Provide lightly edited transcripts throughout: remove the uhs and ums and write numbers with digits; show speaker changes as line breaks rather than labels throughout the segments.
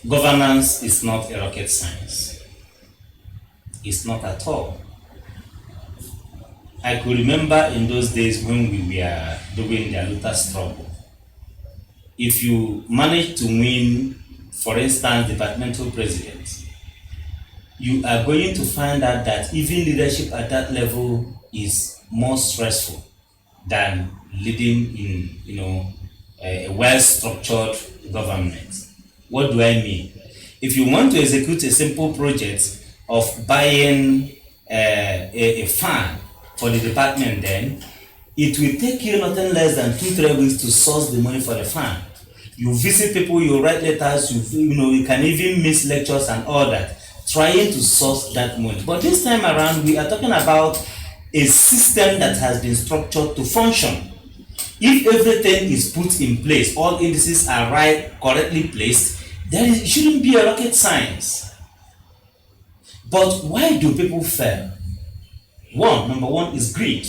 Governance is not a rocket science. It's not at all. I could remember in those days when we were doing the Luther struggle. If you manage to win, for instance, departmental president, you are going to find out that even leadership at that level is more stressful than leading in, a well-structured government. What do I mean? If you want to execute a simple project of buying a fan for the department, then it will take you nothing less than 2-3 weeks to source the money for the fan. You visit people, you write letters, you can even miss lectures and all that, trying to source that money. But this time around, we are talking about a system that has been structured to function. If everything is put in place, all indices are correctly placed, then it shouldn't be a rocket science. But why do people fail? Number one is greed.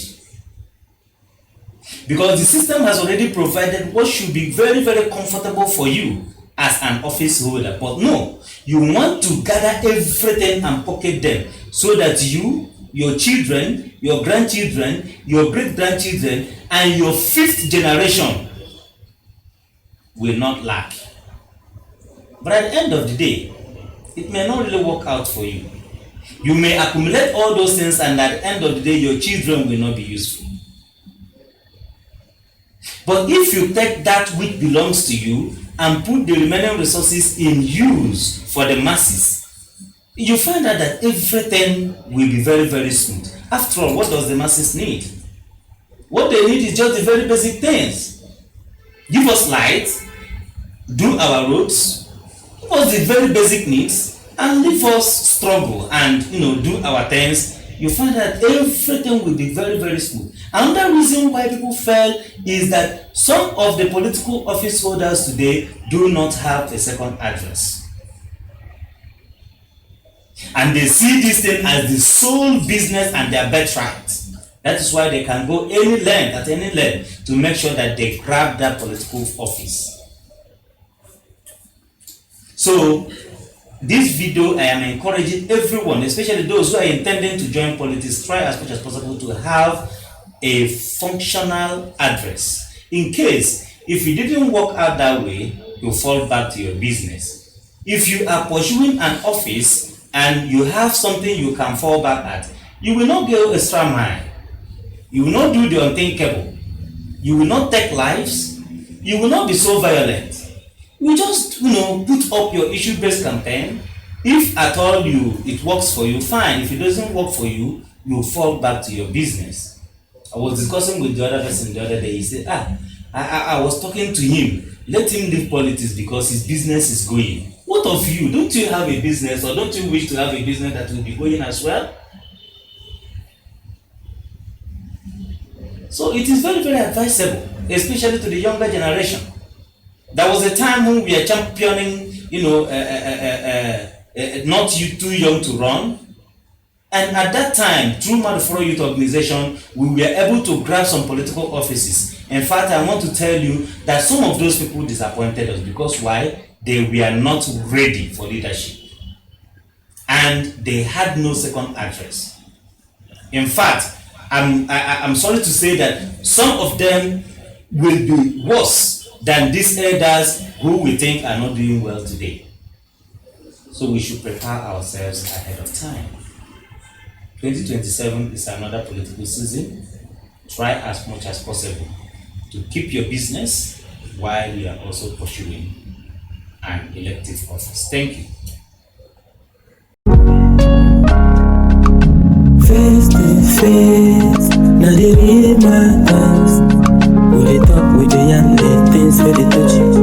Because the system has already provided what should be very, very comfortable for you as an office holder. But no, you want to gather everything and pocket them so that you, your children, your grandchildren, your great-grandchildren, and your 5th generation will not lack. But at the end of the day, it may not really work out for you. You may accumulate all those things, and at the end of the day, your children will not be useful. But if you take that which belongs to you and put the remaining resources in use for the masses, you find out that everything will be very, very smooth. After all, what does the masses need? What they need is just the very basic things. Give us light, do our roads, give us the very basic needs, and leave us struggle and do our things. You find that everything will be very, very smooth. Another reason why people fail is that some of the political office holders today do not have a second address. And they see this thing as the sole business and their birthright. That is why they can go at any length to make sure that they grab that political office. So, this video, I am encouraging everyone, especially those who are intending to join politics, try as much as possible to have a functional address. In case, if you didn't work out that way, you fall back to your business. If you are pursuing an office and you have something you can fall back at, you will not go extra mile. You will not do the unthinkable. You will not take lives. You will not be so violent. You just, put up your issue-based campaign. If at all it works for you, fine. If it doesn't work for you, you fall back to your business. I was discussing with the other person the other day. He said, I was talking to him. Let him leave politics because his business is going. What of you? Don't you have a business, or don't you wish to have a business that will be going as well? So it is very, very advisable, especially to the younger generation. There was a time when we were championing, not you too young to run. And at that time, through Maduforo Youth Organization, we were able to grab some political offices. In fact, I want to tell you that some of those people disappointed us because why? They were not ready for leadership. And they had no second address. In fact, I'm sorry to say that some of them will be worse than these elders who we think are not doing well today. So we should prepare ourselves ahead of time. 2027 is another political season. Try as much as possible to keep your business while you are also pursuing an elective office. Thank you.
Face to face, now they read my eyes. Pull it up with the young things for the touch.